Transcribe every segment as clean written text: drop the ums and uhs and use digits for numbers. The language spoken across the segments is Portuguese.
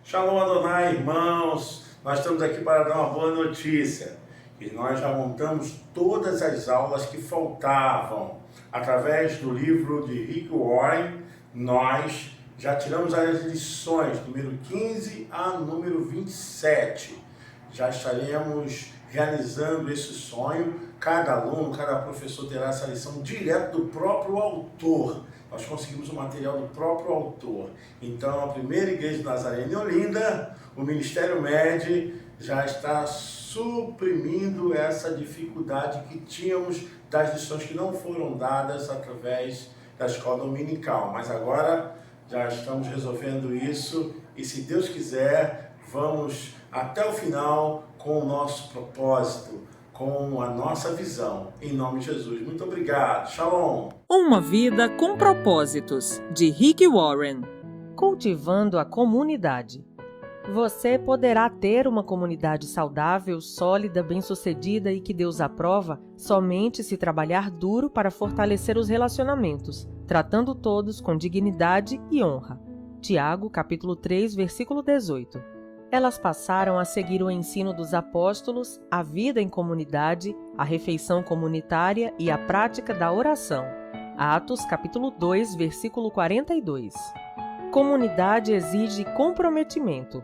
Shalom Adonai, irmãos. Nós estamos aqui para dar uma boa notícia. E nós já montamos todas as aulas que faltavam. Através do livro de Rick Warren, nós já tiramos as lições, número 15 a número 27. Já estaremos realizando esse sonho. Cada aluno, cada professor terá essa lição direto do próprio autor. Nós conseguimos o material do próprio autor. Então, a primeira igreja de Nazaré em Olinda, o Ministério MED, já está suprimindo essa dificuldade que tínhamos das lições que não foram dadas através da escola dominical. Mas agora já estamos resolvendo isso e, se Deus quiser, vamos até o final com o nosso propósito, com a nossa visão. Em nome de Jesus. Muito obrigado. Shalom. Uma vida com propósitos, de Rick Warren. Cultivando a comunidade. Você poderá ter uma comunidade saudável, sólida, bem-sucedida e que Deus aprova somente se trabalhar duro para fortalecer os relacionamentos, tratando todos com dignidade e honra. Tiago, capítulo 3, versículo 18. Elas passaram a seguir o ensino dos apóstolos, a vida em comunidade, a refeição comunitária e a prática da oração. Atos, capítulo 2, versículo 42. Comunidade exige comprometimento.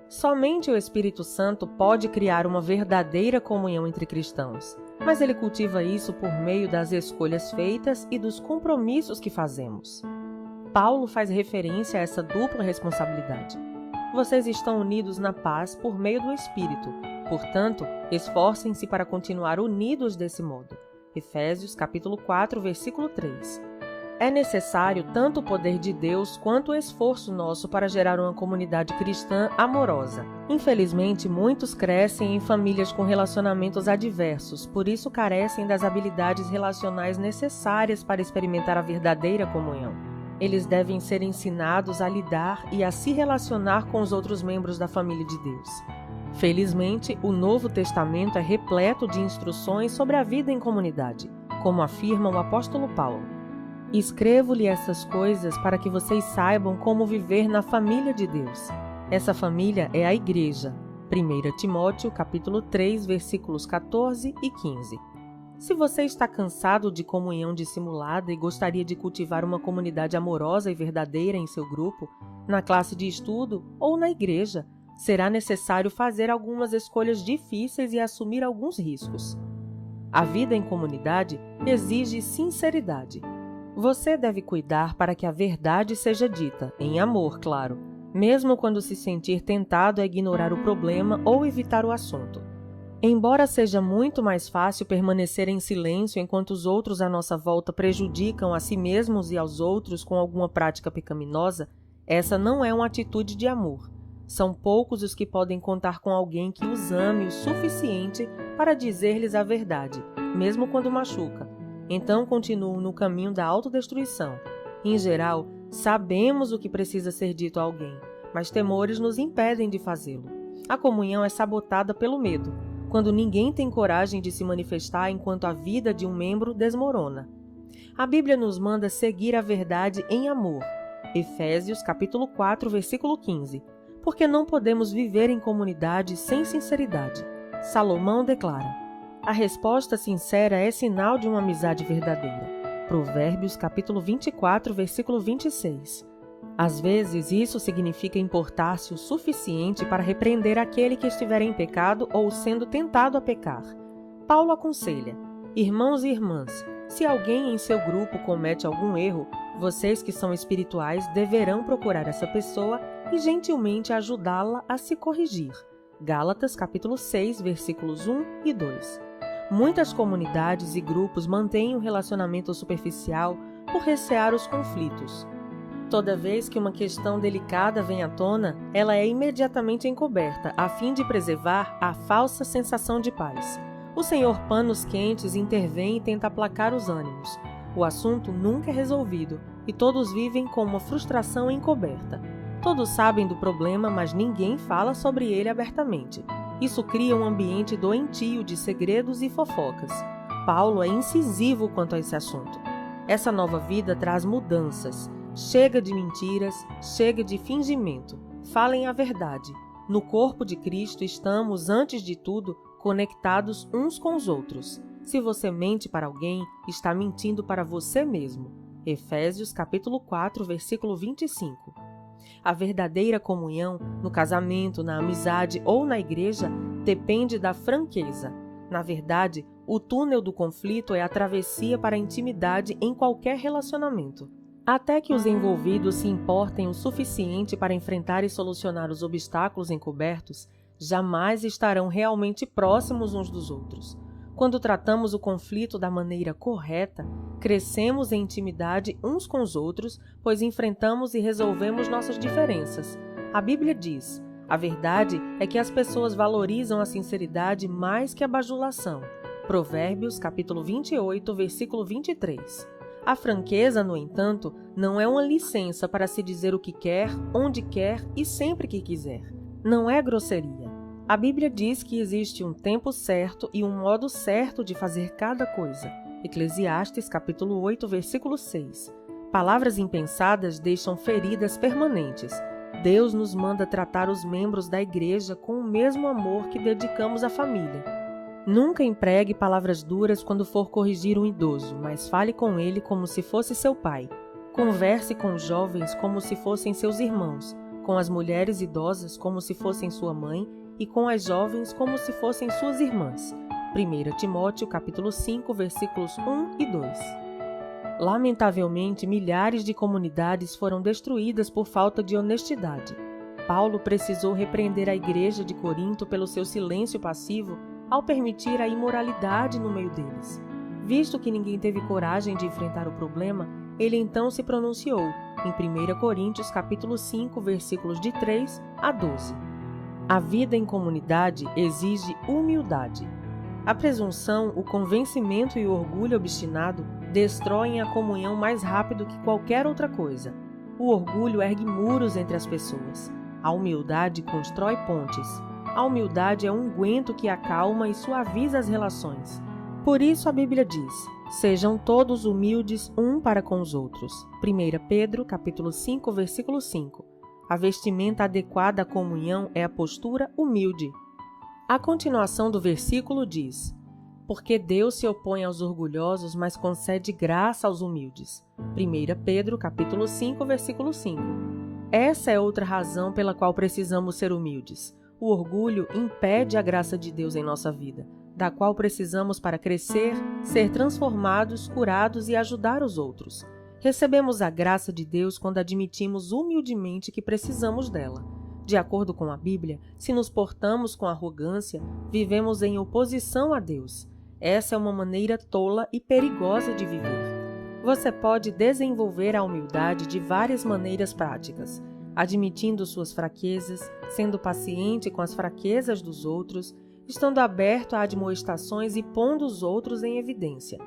Somente o Espírito Santo pode criar uma verdadeira comunhão entre cristãos, mas ele cultiva isso por meio das escolhas feitas e dos compromissos que fazemos. Paulo faz referência a essa dupla responsabilidade. Vocês estão unidos na paz por meio do Espírito. Portanto, esforcem-se para continuar unidos desse modo. Efésios, capítulo 4, versículo 3. É necessário tanto o poder de Deus quanto o esforço nosso para gerar uma comunidade cristã amorosa. Infelizmente, muitos crescem em famílias com relacionamentos adversos, por isso carecem das habilidades relacionais necessárias para experimentar a verdadeira comunhão. Eles devem ser ensinados a lidar e a se relacionar com os outros membros da família de Deus. Felizmente, o Novo Testamento é repleto de instruções sobre a vida em comunidade, como afirma o apóstolo Paulo. Escrevo-lhe essas coisas para que vocês saibam como viver na família de Deus. Essa família é a igreja. 1 Timóteo, capítulo 3, versículos 14 e 15. Se você está cansado de comunhão dissimulada e gostaria de cultivar uma comunidade amorosa e verdadeira em seu grupo, na classe de estudo ou na igreja, será necessário fazer algumas escolhas difíceis e assumir alguns riscos. A vida em comunidade exige sinceridade. Você deve cuidar para que a verdade seja dita, em amor, claro, mesmo quando se sentir tentado a ignorar o problema ou evitar o assunto. Embora seja muito mais fácil permanecer em silêncio enquanto os outros à nossa volta prejudicam a si mesmos e aos outros com alguma prática pecaminosa, essa não é uma atitude de amor. São poucos os que podem contar com alguém que os ame o suficiente para dizer-lhes a verdade, mesmo quando machuca. Então continuam no caminho da autodestruição. Em geral, sabemos o que precisa ser dito a alguém, mas temores nos impedem de fazê-lo. A comunhão é sabotada pelo medo, quando ninguém tem coragem de se manifestar enquanto a vida de um membro desmorona. A Bíblia nos manda seguir a verdade em amor. Efésios, capítulo 4, versículo 15. Porque não podemos viver em comunidade sem sinceridade. Salomão declara: a resposta sincera é sinal de uma amizade verdadeira. Provérbios, capítulo 24, versículo 26. Às vezes, isso significa importar-se o suficiente para repreender aquele que estiver em pecado ou sendo tentado a pecar. Paulo aconselha: irmãos e irmãs, se alguém em seu grupo comete algum erro, vocês que são espirituais deverão procurar essa pessoa e gentilmente ajudá-la a se corrigir. Gálatas, capítulo 6, versículos 1 e 2. Muitas comunidades e grupos mantêm um relacionamento superficial por recear os conflitos. Toda vez que uma questão delicada vem à tona, ela é imediatamente encoberta, a fim de preservar a falsa sensação de paz. O senhor Panos Quentes intervém e tenta aplacar os ânimos. O assunto nunca é resolvido e todos vivem com uma frustração encoberta. Todos sabem do problema, mas ninguém fala sobre ele abertamente. Isso cria um ambiente doentio de segredos e fofocas. Paulo é incisivo quanto a esse assunto. Essa nova vida traz mudanças. Chega de mentiras, chega de fingimento. falem a verdade. No corpo de Cristo estamos, antes de tudo, conectados uns com os outros. Se você mente para alguém, está mentindo para você mesmo. Efésios capítulo 4, versículo 25. A verdadeira comunhão, no casamento, na amizade ou na igreja, depende da franqueza. Na verdade, o túnel do conflito é a travessia para a intimidade em qualquer relacionamento. Até que os envolvidos se importem o suficiente para enfrentar e solucionar os obstáculos encobertos, jamais estarão realmente próximos uns dos outros. Quando tratamos o conflito da maneira correta, crescemos em intimidade uns com os outros, pois enfrentamos e resolvemos nossas diferenças. A Bíblia diz: a verdade é que as pessoas valorizam a sinceridade mais que a bajulação. Provérbios, capítulo 28, versículo 23. A franqueza, no entanto, não é uma licença para se dizer o que quer, onde quer e sempre que quiser. Não é grosseria. A Bíblia diz que existe um tempo certo e um modo certo de fazer cada coisa. Eclesiastes, capítulo 8, versículo 6. Palavras impensadas deixam feridas permanentes. Deus nos manda tratar os membros da igreja com o mesmo amor que dedicamos à família. Nunca empregue palavras duras quando for corrigir um idoso, mas fale com ele como se fosse seu pai. Converse com os jovens como se fossem seus irmãos, com as mulheres idosas como se fossem sua mãe e com as jovens como se fossem suas irmãs. 1 Timóteo, capítulo 5, versículos 1 e 2. Lamentavelmente, milhares de comunidades foram destruídas por falta de honestidade. Paulo precisou repreender a igreja de Corinto pelo seu silêncio passivo ao permitir a imoralidade no meio deles. Visto que ninguém teve coragem de enfrentar o problema, ele então se pronunciou em 1 Coríntios capítulo 5, versículos de 3 a 12. A vida em comunidade exige humildade. A presunção, o convencimento e o orgulho obstinado destroem a comunhão mais rápido que qualquer outra coisa. O orgulho ergue muros entre as pessoas. A humildade constrói pontes. A humildade é um unguento que acalma e suaviza as relações. Por isso a Bíblia diz: sejam todos humildes um para com os outros. 1 Pedro, capítulo 5, versículo 5. A vestimenta adequada à comunhão é a postura humilde. A continuação do versículo diz: porque Deus se opõe aos orgulhosos, mas concede graça aos humildes. 1 Pedro, capítulo 5, versículo 5. Essa é outra razão pela qual precisamos ser humildes. O orgulho impede a graça de Deus em nossa vida, da qual precisamos para crescer, ser transformados, curados e ajudar os outros. Recebemos a graça de Deus quando admitimos humildemente que precisamos dela. De acordo com a Bíblia, se nos portamos com arrogância, vivemos em oposição a Deus. Essa é uma maneira tola e perigosa de viver. Você pode desenvolver a humildade de várias maneiras práticas, admitindo suas fraquezas, sendo paciente com as fraquezas dos outros, estando aberto a admoestações e pondo os outros em evidência.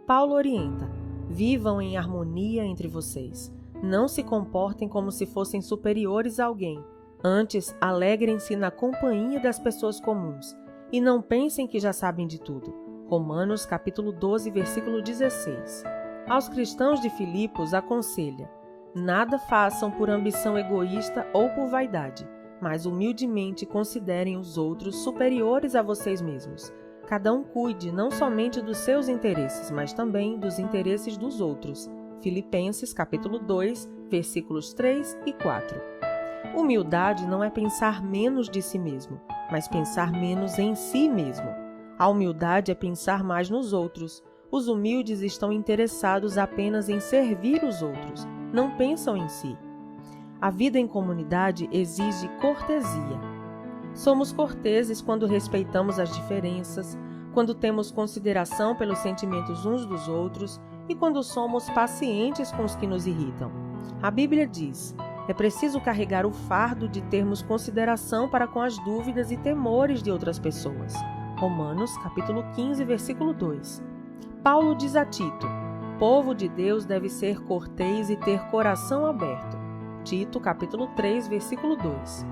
Paulo orienta: vivam em harmonia entre vocês. Não se comportem como se fossem superiores a alguém. Antes, alegrem-se na companhia das pessoas comuns e não pensem que já sabem de tudo. Romanos capítulo 12, versículo 16. Aos cristãos de Filipos aconselha: nada façam por ambição egoísta ou por vaidade, mas humildemente considerem os outros superiores a vocês mesmos. Cada um cuide não somente dos seus interesses, mas também dos interesses dos outros. Filipenses capítulo 2, versículos 3 e 4. Humildade não é pensar menos de si mesmo, mas pensar menos em si mesmo. A humildade é pensar mais nos outros. Os humildes estão interessados apenas em servir os outros, não pensam em si. A vida em comunidade exige cortesia. Somos corteses quando respeitamos as diferenças, quando temos consideração pelos sentimentos uns dos outros e quando somos pacientes com os que nos irritam. A Bíblia diz: é preciso carregar o fardo de termos consideração para com as dúvidas e temores de outras pessoas. Romanos, capítulo 15, versículo 2. Paulo diz a Tito: povo de Deus deve ser cortês e ter coração aberto. Tito, capítulo 3, versículo 2.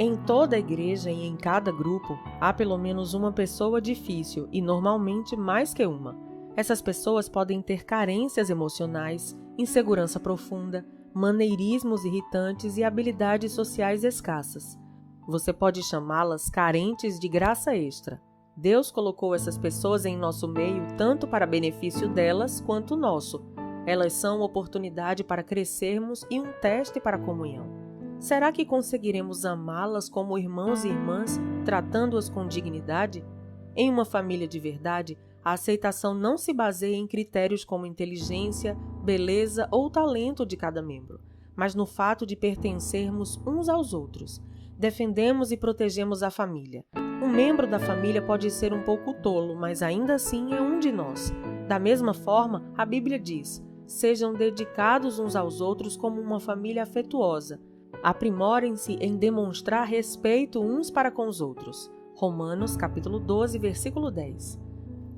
Em toda a igreja e em cada grupo, há pelo menos uma pessoa difícil e normalmente mais que uma. Essas pessoas podem ter carências emocionais, insegurança profunda, maneirismos irritantes e habilidades sociais escassas. Você pode chamá-las carentes de graça extra. Deus colocou essas pessoas em nosso meio tanto para benefício delas quanto nosso. Elas são uma oportunidade para crescermos e um teste para a comunhão. Será que conseguiremos amá-las como irmãos e irmãs, tratando-as com dignidade? Em uma família de verdade, a aceitação não se baseia em critérios como inteligência, beleza ou talento de cada membro, mas no fato de pertencermos uns aos outros. Defendemos e protegemos a família. Um membro da família pode ser um pouco tolo, mas ainda assim é um de nós. Da mesma forma, a Bíblia diz: sejam dedicados uns aos outros como uma família afetuosa. Aprimorem-se em demonstrar respeito uns para com os outros. Romanos, capítulo 12, versículo 10.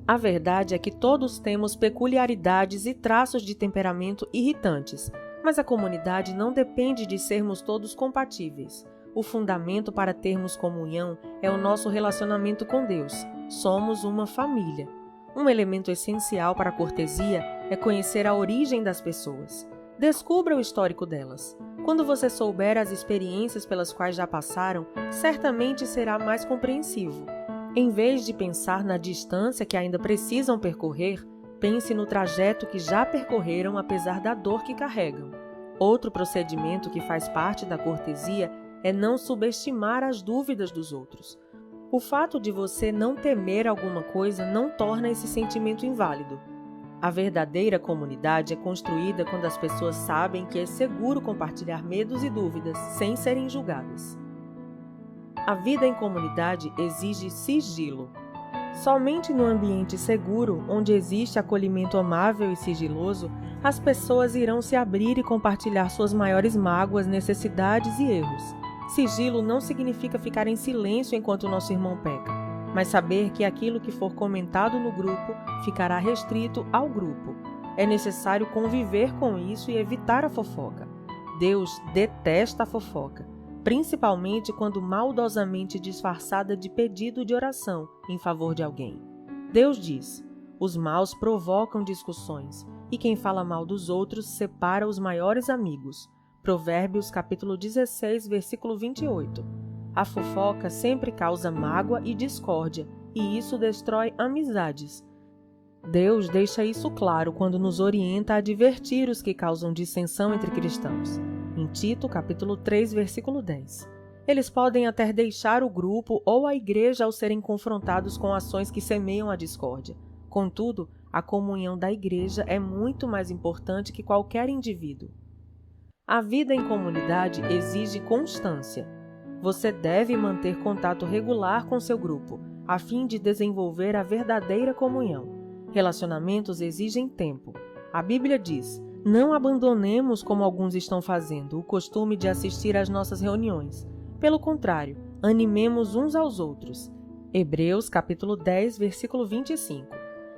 A verdade é que todos temos peculiaridades e traços de temperamento irritantes, mas a comunidade não depende de sermos todos compatíveis. O fundamento para termos comunhão é o nosso relacionamento com Deus. Somos uma família. Um elemento essencial para a cortesia é conhecer a origem das pessoas. Descubra o histórico delas. Quando você souber as experiências pelas quais já passaram, certamente será mais compreensivo. Em vez de pensar na distância que ainda precisam percorrer, pense no trajeto que já percorreram apesar da dor que carregam. Outro procedimento que faz parte da cortesia é não subestimar as dúvidas dos outros. O fato de você não temer alguma coisa não torna esse sentimento inválido. A verdadeira comunidade é construída quando as pessoas sabem que é seguro compartilhar medos e dúvidas sem serem julgadas. A vida em comunidade exige sigilo. Somente no ambiente seguro, onde existe acolhimento amável e sigiloso, as pessoas irão se abrir e compartilhar suas maiores mágoas, necessidades e erros. Sigilo não significa ficar em silêncio enquanto nosso irmão peca, mas saber que aquilo que for comentado no grupo ficará restrito ao grupo. É necessário conviver com isso e evitar a fofoca. Deus detesta a fofoca, principalmente quando maldosamente disfarçada de pedido de oração em favor de alguém. Deus diz: os maus provocam discussões, e quem fala mal dos outros separa os maiores amigos. Provérbios capítulo 16, versículo 28. A fofoca sempre causa mágoa e discórdia, e isso destrói amizades. Deus deixa isso claro quando nos orienta a advertir os que causam dissensão entre cristãos. Em Tito, capítulo 3, versículo 10. Eles podem até deixar o grupo ou a igreja ao serem confrontados com ações que semeiam a discórdia. Contudo, a comunhão da igreja é muito mais importante que qualquer indivíduo. A vida em comunidade exige constância. Você deve manter contato regular com seu grupo, a fim de desenvolver a verdadeira comunhão. Relacionamentos exigem tempo. A Bíblia diz: não abandonemos, como alguns estão fazendo, o costume de assistir às nossas reuniões. Pelo contrário, animemos uns aos outros. Hebreus capítulo 10, versículo 25.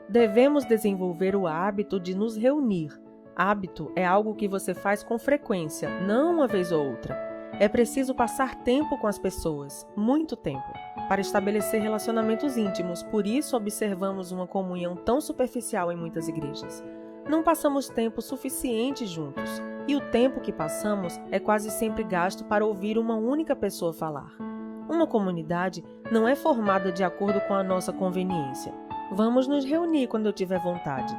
Devemos desenvolver o hábito de nos reunir. Hábito é algo que você faz com frequência, não uma vez ou outra. É preciso passar tempo com as pessoas, muito tempo, para estabelecer relacionamentos íntimos. Por isso observamos uma comunhão tão superficial em muitas igrejas. Não passamos tempo suficiente juntos, e o tempo que passamos é quase sempre gasto para ouvir uma única pessoa falar. Uma comunidade não é formada de acordo com a nossa conveniência. Vamos nos reunir quando eu tiver vontade,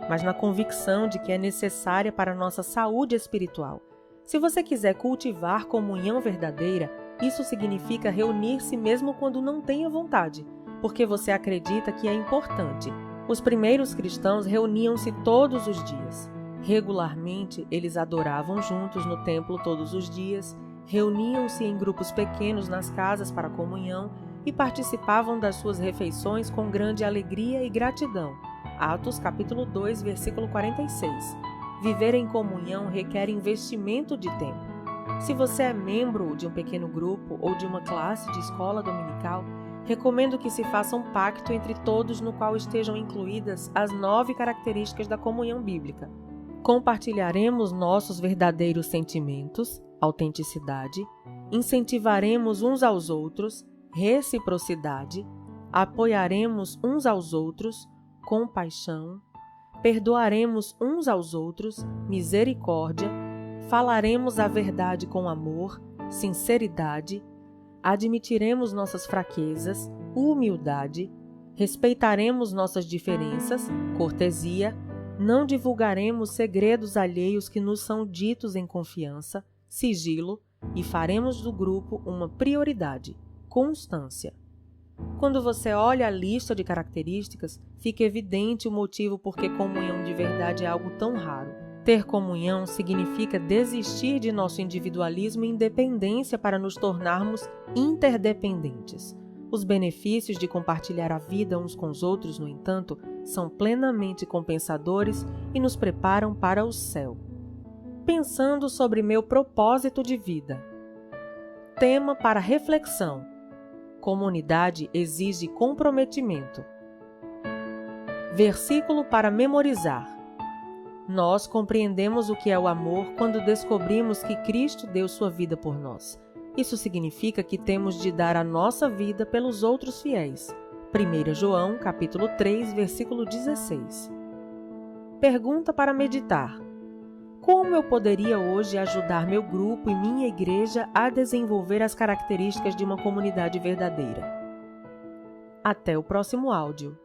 mas na convicção de que é necessária para a nossa saúde espiritual. Se você quiser cultivar comunhão verdadeira, isso significa reunir-se mesmo quando não tenha vontade, porque você acredita que é importante. Os primeiros cristãos reuniam-se todos os dias. Regularmente, eles adoravam juntos no templo todos os dias, reuniam-se em grupos pequenos nas casas para comunhão e participavam das suas refeições com grande alegria e gratidão. Atos capítulo 2, versículo 46. Viver em comunhão requer investimento de tempo. Se você é membro de um pequeno grupo ou de uma classe de escola dominical, recomendo que se faça um pacto entre todos no qual estejam incluídas as 9 características da comunhão bíblica. Compartilharemos nossos verdadeiros sentimentos, autenticidade, incentivaremos uns aos outros, reciprocidade, apoiaremos uns aos outros, compaixão, perdoaremos uns aos outros, misericórdia, falaremos a verdade com amor, sinceridade, admitiremos nossas fraquezas, humildade, respeitaremos nossas diferenças, cortesia, não divulgaremos segredos alheios que nos são ditos em confiança, sigilo, e faremos do grupo uma prioridade, constância. Quando você olha a lista de características, fica evidente o motivo por que comunhão de verdade é algo tão raro. Ter comunhão significa desistir de nosso individualismo e independência para nos tornarmos interdependentes. Os benefícios de compartilhar a vida uns com os outros, no entanto, são plenamente compensadores e nos preparam para o céu. Pensando sobre meu propósito de vida. Tema para reflexão. Comunidade exige comprometimento. Versículo para memorizar. Nós compreendemos o que é o amor quando descobrimos que Cristo deu sua vida por nós. Isso significa que temos de dar a nossa vida pelos outros fiéis. 1 João, capítulo 3, versículo 16. Pergunta para meditar. Como eu poderia hoje ajudar meu grupo e minha igreja a desenvolver as características de uma comunidade verdadeira? Até o próximo áudio.